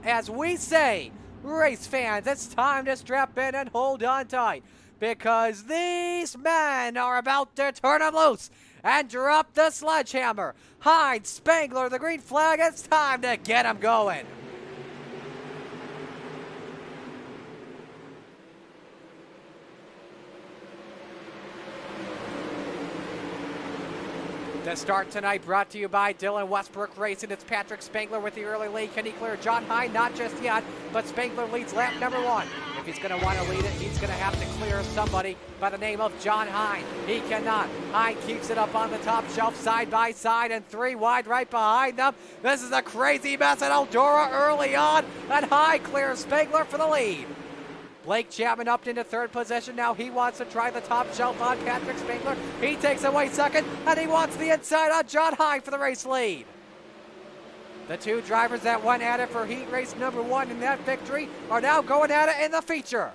As we say, race fans, it's time to strap in and hold on tight, because these men are about to turn them loose and drop the sledgehammer. Hide, Spangler, the green flag, it's time to get them going. The start tonight brought to you by Dylan Westbrook Racing. It's Patrick Spangler with the early lead. Can he clear John Hine? Not just yet, but Spangler leads lap number 1. If he's going to want to lead it, he's going to have to clear somebody by the name of John Hine. He cannot. Hine keeps it up on the top shelf, side by side, and 3 wide right behind them. This is a crazy mess at Eldora early on, and Hine clears Spangler for the lead. Blake Chapman up into 3rd position. Now he wants to try the top shelf on Patrick Spangler. He takes away 2nd, and he wants the inside on John Hine for the race lead. The 2 drivers that went at it for heat race number 1 in that victory are now going at it in the feature.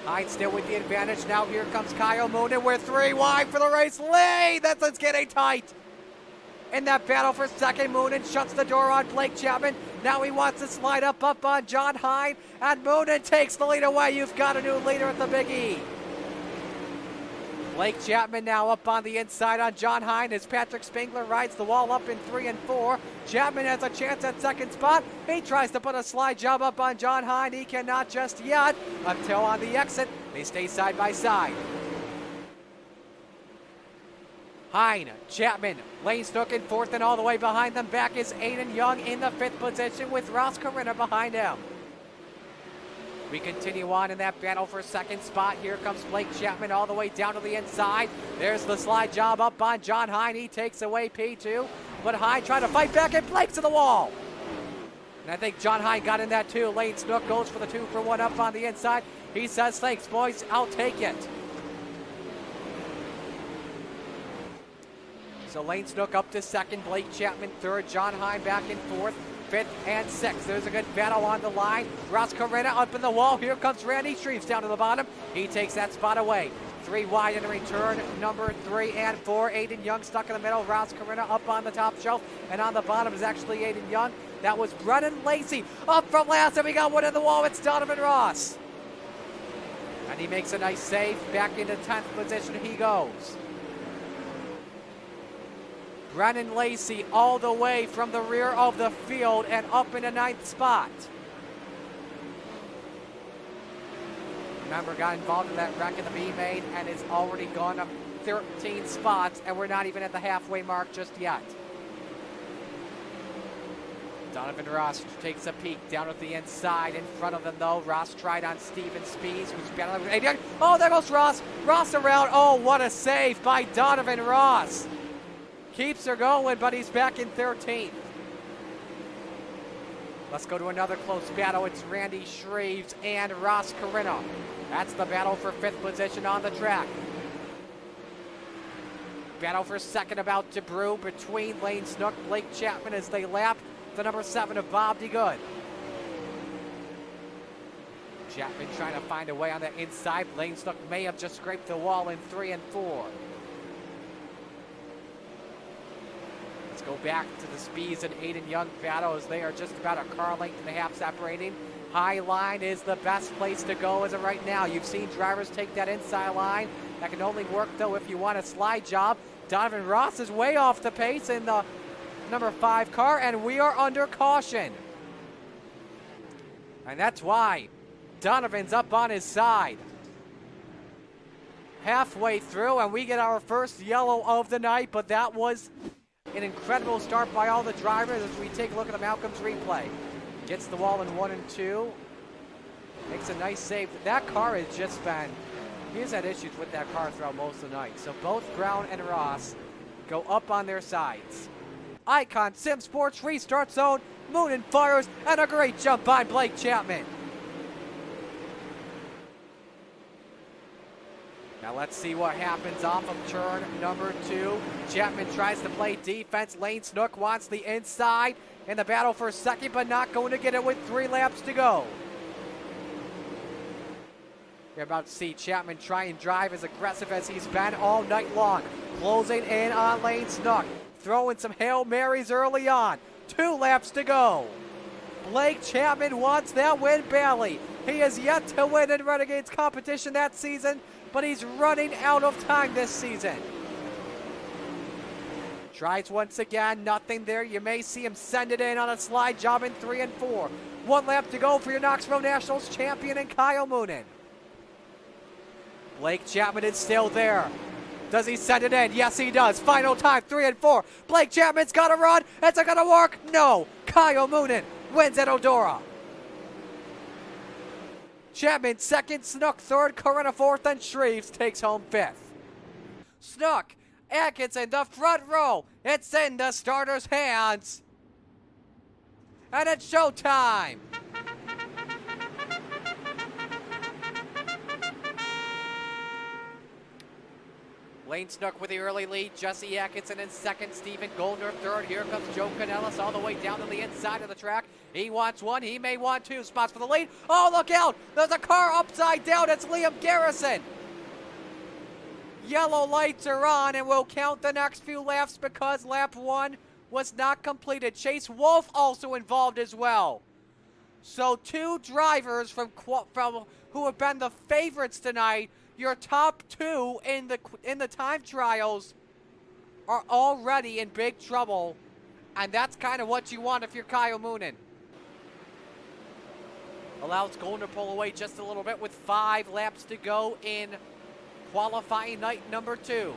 Hine still with the advantage. Now here comes Kyle Moonen with 3 wide for the race lead. It's getting tight. In that battle for 2nd, Moonen shuts the door on Blake Chapman. Now he wants to slide up on John Hine, and Moonen takes the lead away. You've got a new leader at the Big E. Blake Chapman now up on the inside on John Hine as Patrick Spangler rides the wall up in 3 and 4. Chapman has a chance at 2nd spot. He tries to put a slide job up on John Hine. He cannot just yet until on the exit. They stay side by side. Hine, Chapman, Lane Snook in 4th, and all the way behind them back is Aiden Young in the 5th position with Ross Corinna behind him. We continue on in that battle for 2nd spot. Here comes Blake Chapman all the way down to the inside. There's the slide job up on John Hine. He takes away P2, but Hine trying to fight back, and Blake's to the wall. And I think John Hine got in that too. Lane Snook goes for the 2-for-1 up on the inside. He says, thanks boys, I'll take it. So Lane Snook up to 2nd, Blake Chapman 3rd, John Hine back in 4th, 5th, and 6th. There's a good battle on the line. Ross Corinna up in the wall. Here comes Randy Shreves down to the bottom. He takes that spot away. 3 wide in return, number 3 and 4. Aiden Young stuck in the middle. Ross Corinna up on the top shelf, and on the bottom is actually Aiden Young. That was Brennan Lacey up from last, and we got one in the wall. It's Donovan Ross. And he makes a nice save. Back into 10th position he goes. Brennan Lacey all the way from the rear of the field and up in the 9th spot. Remember, got involved in that wreck in the B main and is already gone up 13 spots, and we're not even at the halfway mark just yet. Donovan Ross takes a peek down at the inside. In front of them, though, Ross tried on Steven Spees, who's battling. Oh, there goes Ross. Ross around. Oh, what a save by Donovan Ross. Keeps her going, but he's back in 13th. Let's go to another close battle. It's Randy Shreves and Ross Corinna. That's the battle for 5th position on the track. Battle for 2nd about to brew between Lane Snook, Blake Chapman as they lap the number 7 of Bob DeGood. Chapman trying to find a way on the inside. Lane Snook may have just scraped the wall in 3 and 4. Let's go back to the Spees and Aiden Young battle as they are just about a car length and a half separating. High line is the best place to go as of right now. You've seen drivers take that inside line. That can only work, though, if you want a slide job. Donovan Ross is way off the pace in the number 5 car, and we are under caution. And that's why Donovan's up on his side. Halfway through, and we get our first yellow of the night, but that was an incredible start by all the drivers as we take a look at the Malcolm's replay. Gets the wall in 1 and 2. Makes a nice save. That car has just been, he's had issues with that car throughout most of the night. So both Brown and Ross go up on their sides. Icon Sim Sports restart zone. Moonen fires, and a great jump by Blake Chapman. Now let's see what happens off of turn number 2. Chapman tries to play defense. Lane Snook wants the inside in the battle for 2nd, but not going to get it with 3 laps to go. You're about to see Chapman try and drive as aggressive as he's been all night long. Closing in on Lane Snook. Throwing some Hail Marys early on. 2 laps to go. Blake Chapman wants that win badly. He has yet to win in Renegades competition that season, but he's running out of time this season. Tries once again, nothing there. You may see him send it in on a slide job in 3 and 4. 1 lap to go for your Knoxville Nationals champion and Kyle Moonen. Blake Chapman is still there. Does he send it in? Yes, he does. Final time, 3 and 4. Blake Chapman's got to run. Is it going to work? No. Kyle Moonen wins at Eldora. Chapman second, Snook third, Corona fourth, and Shreves takes home 5th. Snook, Atkinson, the front row. It's in the starter's hands. And it's showtime. Lane Snook with the early lead. Jesse Atkinson in second. Stephen Goldner third. Here comes Joe Canellis all the way down to the inside of the track. He wants 1. He may want 2 spots for the lead. Oh, look out. There's a car upside down. It's Liam Garrison. Yellow lights are on, and we'll count the next few laps because lap 1 was not completed. Chase Wolf also involved as well. So 2 drivers from who have been the favorites tonight, your top 2 in the time trials, are already in big trouble, and that's kind of what you want if you're Kyle Moonen. Allows Goldner to pull away just a little bit with 5 laps to go in qualifying night number 2.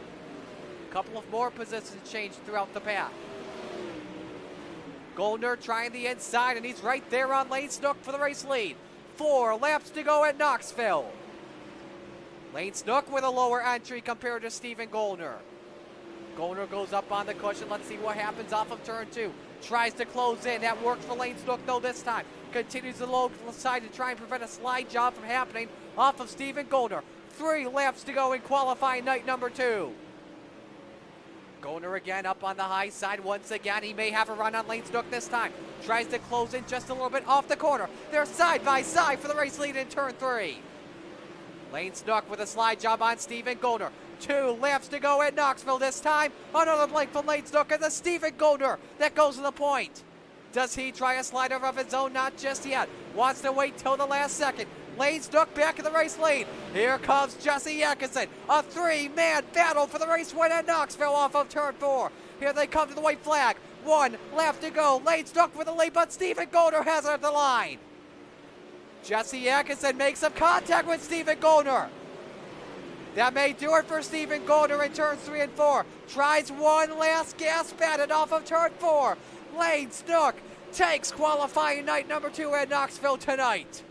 A couple of more positions changed throughout the path. Goldner trying the inside, and he's right there on Lane Snook for the race lead. 4 laps to go at Knoxville. Lane Snook with a lower entry compared to Stephen Goldner. Goldner goes up on the cushion. Let's see what happens off of turn 2. Tries to close in. That works for Lane Snook, though, this time. Continues the low side to try and prevent a slide job from happening off of Stephen Goldner. 3 laps to go in qualifying night number 2. Goldner again up on the high side once again. He may have a run on Lane Snook this time. Tries to close in just a little bit off the corner. They're side by side for the race lead in turn 3. Lane Snook with a slide job on Stephen Goldner. 2 laps to go at Knoxville this time. Another blink from Lane Snook, and the Stephen Goldner that goes to the point. Does he try a slider of his own? Not just yet. Wants to wait till the last second. Lane Snook back in the race lead. Here comes Jesse Atkinson. A 3-man battle for the race win at Knoxville off of turn 4. Here they come to the white flag. 1 lap to go. Lane Snook with the lead, but Stephen Goldner has it at the line. Jesse Atkinson makes some contact with Stephen Goldner. That may do it for Stephen Goldner in turns 3 and 4. Tries one last gasp at it off of turn 4. Lane Snook takes qualifying night number 2 at Knoxville tonight.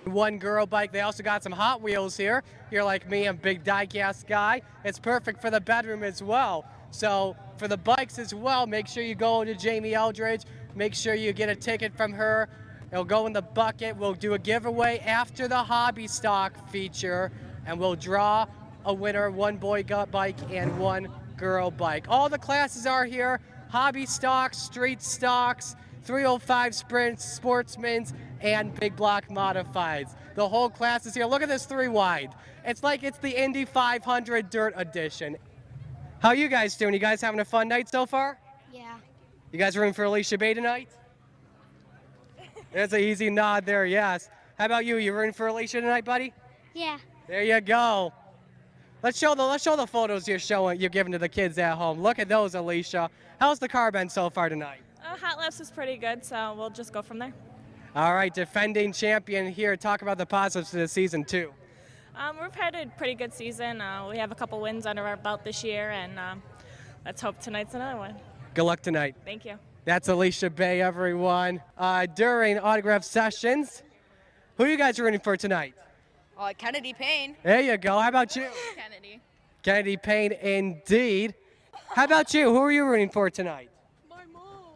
One girl bike. They also got some Hot Wheels here. You're like me, I'm a big diecast guy. It's perfect for the bedroom as well. So for the bikes as well, make sure you go to Jamie Eldridge. Make sure you get a ticket from her. It'll go in the bucket. We'll do a giveaway after the hobby stock feature, and we'll draw a winner, 1 boy bike and 1 girl bike. All the classes are here: hobby stocks, street stocks, 305 sprints, sportsmen's, and big block modifieds. The whole class is here. Look at this 3 wide. It's like it's the Indy 500 Dirt Edition. How you guys doing? You guys having a fun night so far? Yeah. You guys rooting for Alicia Bay tonight? There's an easy nod there, yes. How about you? You rooting for Alicia tonight, buddy? Yeah. There you go. Let's show the photos you're giving to the kids at home. Look at those, Alicia. How's the car been so far tonight? Hot laps is pretty good, so we'll just go from there. All right, defending champion here. Talk about the positives of the season, too. We've had a pretty good season. We have a couple wins under our belt this year, and let's hope tonight's another one. Good luck tonight. Thank you. That's Alicia Bay, everyone. During autograph sessions, who are you guys rooting for tonight? Kennedy Payne. There you go. How about you? Kennedy. Kennedy Payne, indeed. How about you? Who are you rooting for tonight? My mom.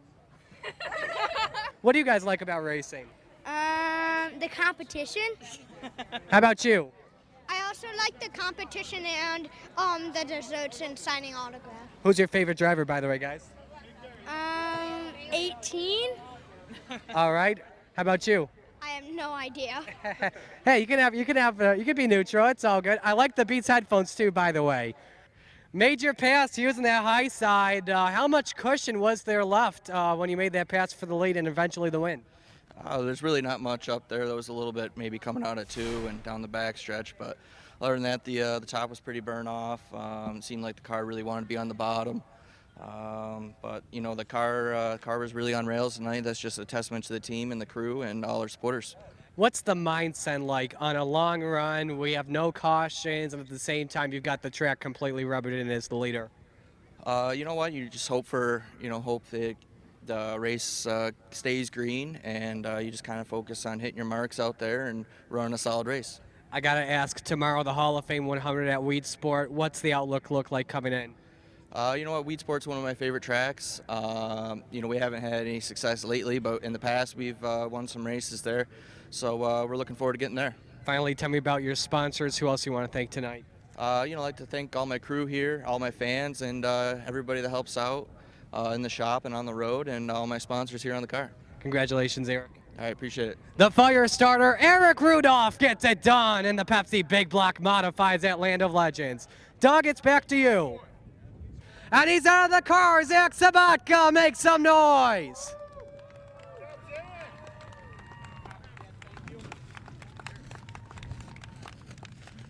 What do you guys like about racing? The competition. How about you? I also like the competition and the desserts and signing autographs. Who's your favorite driver, by the way, guys? 18. All right. How about you? I have no idea. Hey, you can be neutral. It's all good. I like the Beats headphones too, by the way. Major pass using that high side. How much cushion was there left when you made that pass for the lead and eventually the win? There's really not much up there. There was a little bit maybe coming out at 2 and down the back stretch, but other than that, the top was pretty burnt off. It seemed like the car really wanted to be on the bottom. But you know, the car was really on rails tonight. That's just a testament to the team and the crew and all our supporters. What's the mindset like on a long run? We have no cautions, and at the same time, you've got the track completely rubbered in as the leader. You know what? You just hope that the race stays green, and you just kind of focus on hitting your marks out there and running a solid race. I got to ask, tomorrow, the Hall of Fame 100 at Weed Sport, what's the outlook look like coming in? You know what? Weed Sport's one of my favorite tracks. You know, we haven't had any success lately, but in the past we've won some races there. So we're looking forward to getting there. Finally, tell me about your sponsors. Who else you want to thank tonight? I'd like to thank all my crew here, all my fans, and everybody that helps out in the shop and on the road, and all my sponsors here on the car. Congratulations, Eric. I appreciate it. The fire starter, Eric Rudolph, gets it done in the Pepsi Big Block Modifieds at Land of Legends. Doug, it's back to you. And he's out of the car. Zach Sabatka, make some noise.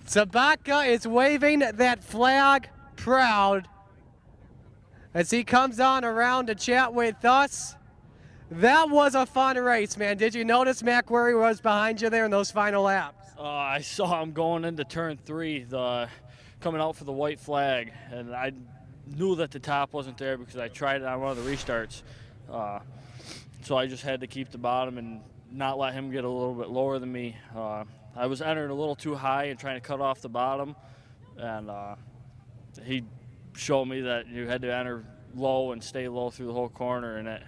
Sabatka is waving that flag proud as he comes on around to chat with us. That was a fun race, man. Did you notice Mac where he was behind you there in those final laps? I saw him going into turn 3, coming out for the white flag, and I knew that the top wasn't there because I tried it on one of the restarts. So I just had to keep the bottom and not let him get a little bit lower than me. I was entering a little too high and trying to cut off the bottom, and he showed me that you had to enter low and stay low through the whole corner. And I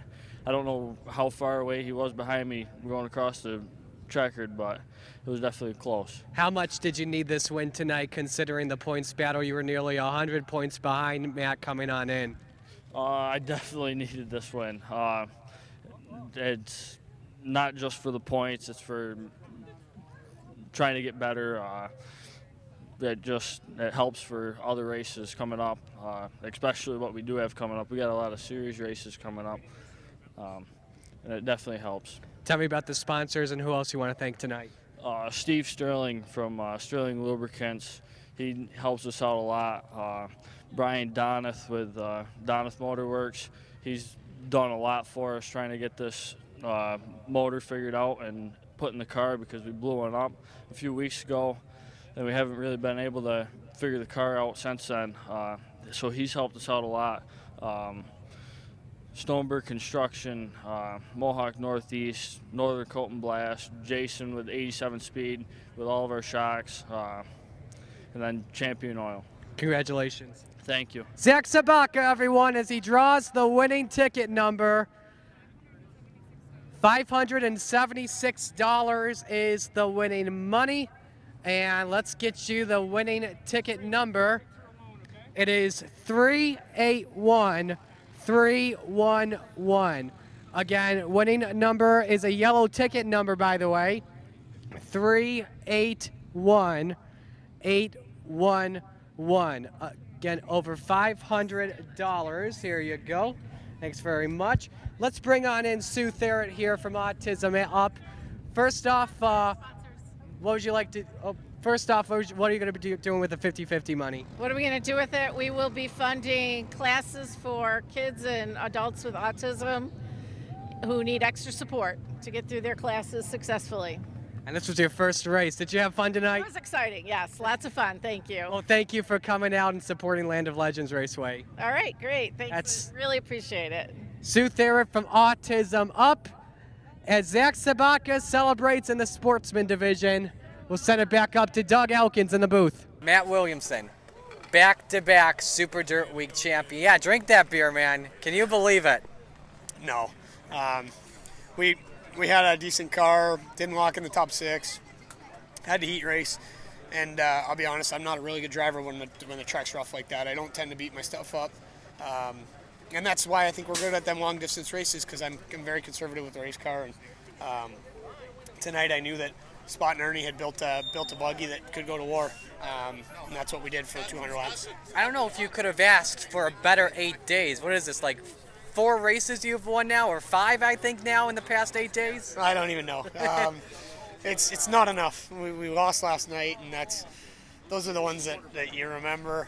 don't know how far away he was behind me going across the checkered, but it was definitely close. How much did you need this win tonight, considering the points battle? You were nearly 100 points behind Matt coming on in. I definitely needed this win. It's not just for the points, it's for trying to get better. It helps for other races coming up, especially what we do have coming up. We got a lot of series races coming up, and it definitely helps. Tell me about the sponsors and who else you want to thank tonight. Steve Sterling from Sterling Lubricants. He helps us out a lot. Brian Doneth with Doneth Motor Works. He's done a lot for us trying to get this motor figured out and put in the car because we blew one up a few weeks ago, and we haven't really been able to figure the car out since then. So he's helped us out a lot. Stoneberg Construction, Mohawk Northeast, Northern Coat and Blast, Jason with 87 Speed with all of our shocks, and then Champion Oil. Congratulations. Thank you. Zach Sabatka, everyone, as he draws the winning ticket number. $576 is the winning money. And let's get you the winning ticket number. It is 381311. Again, winning number is a yellow ticket number, by the way. 381811. Again, over $500. Here you go. Thanks very much. Let's bring on in Sue Therrett here from Autism Up. First off, what would you like to? First off, what are you going to be doing with the 50-50 money? What are we going to do with it? We will be funding classes for kids and adults with autism who need extra support to get through their classes successfully. And this was your first race. Did you have fun tonight? It was exciting, yes. Lots of fun. Thank you. Well, thank you for coming out and supporting Land of Legends Raceway. All right, great. Thanks. Really appreciate it. Sue Therrett from Autism Up. As Zach Sabatka celebrates in the Sportsman division, we'll send it back up to Doug Elkins in the booth. Matt Williamson, back-to-back Super Dirt Week champion. Yeah, drink that beer, man. Can you believe it? No. We had a decent car, didn't walk in the top 6, had to heat race, and I'll be honest, I'm not a really good driver when the track's rough like that. I don't tend to beat my stuff up, and that's why I think we're good at them long-distance races, because I'm very conservative with the race car. And tonight I knew that Spot and Ernie had built a buggy that could go to war, and that's what we did for 200 laps. I don't know if you could have asked for a better 8 days. What is this, like 4 races you've won now, or 5, I think, now in the past 8 days? I don't even know. It's not enough. We lost last night, and those are the ones that you remember.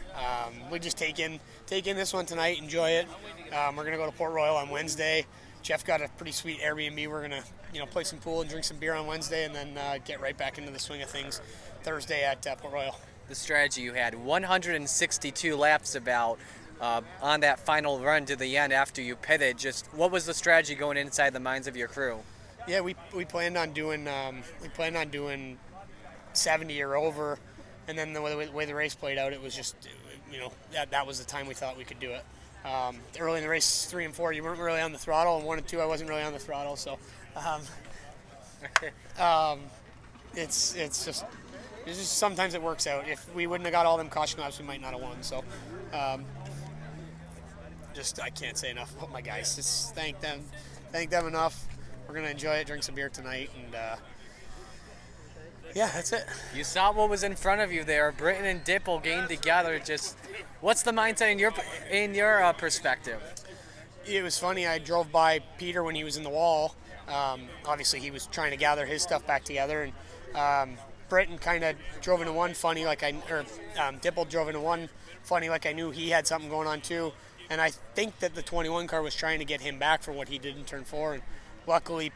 We just take in this one tonight, enjoy it. We're going to go to Port Royal on Wednesday. Jeff got a pretty sweet Airbnb. We're going to play some pool and drink some beer on Wednesday, and then get right back into the swing of things Thursday at Port Royal. The strategy you had, 162 laps about on that final run to the end after you pitted. Just what was the strategy going inside the minds of your crew? Yeah, we planned on doing 70 or over, and then the way the race played out, it was just that was the time we thought we could do it. Early in the race, 3 and 4, you weren't really on the throttle, and 1 and 2, I wasn't really on the throttle. So, it's just sometimes it works out. If we wouldn't have got all them caution laps, we might not have won. So, I can't say enough about my guys. Just thank them enough. We're gonna enjoy it, drink some beer tonight, and yeah, that's it. You saw what was in front of you there. Britton and Dipple gained together. Just what's the mindset in your perspective? It was funny. I drove by Peter when he was in the wall. Obviously, he was trying to gather his stuff back together, and Britton kind of drove into one funny, Dipple drove into one funny, like I knew he had something going on too. And I think that the 21 car was trying to get him back for what he did in turn 4. And luckily,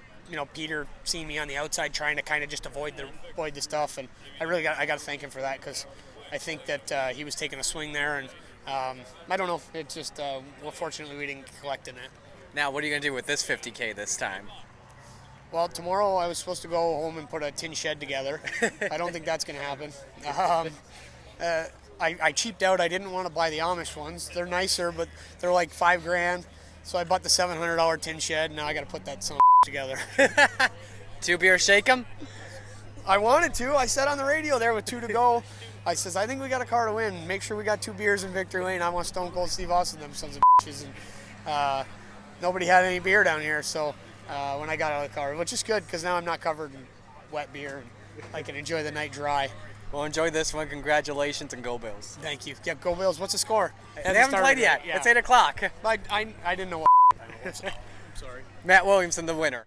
Peter seeing me on the outside trying to kind of just avoid the stuff, and I got to thank him for that, because I think that he was taking a swing there, and I don't know. It's just well, fortunately we didn't collect in it. Now, what are you gonna do with this 50K this time? Well, tomorrow I was supposed to go home and put a tin shed together. I don't think that's gonna happen. I cheaped out. I didn't want to buy the Amish ones. They're nicer, but they're like $5,000. So I bought the $700 tin shed, and now I got to put that son of together. 2 beer shake 'em? I wanted to. I said on the radio there with 2 to go, I says, I think we got a car to win. Make sure we got 2 beers in Victory Lane. I want Stone Cold Steve Austin, them sons of bitches. And nobody had any beer down here, so when I got out of the car, which is good, because now I'm not covered in wet beer, and I can enjoy the night dry. Well, enjoy this one. Congratulations, and go Bills. Thank you. Yep, go Bills. What's the score? They haven't played yet. Yeah. It's 8 o'clock. I didn't know what. I'm sorry. Matt Williamson, the winner.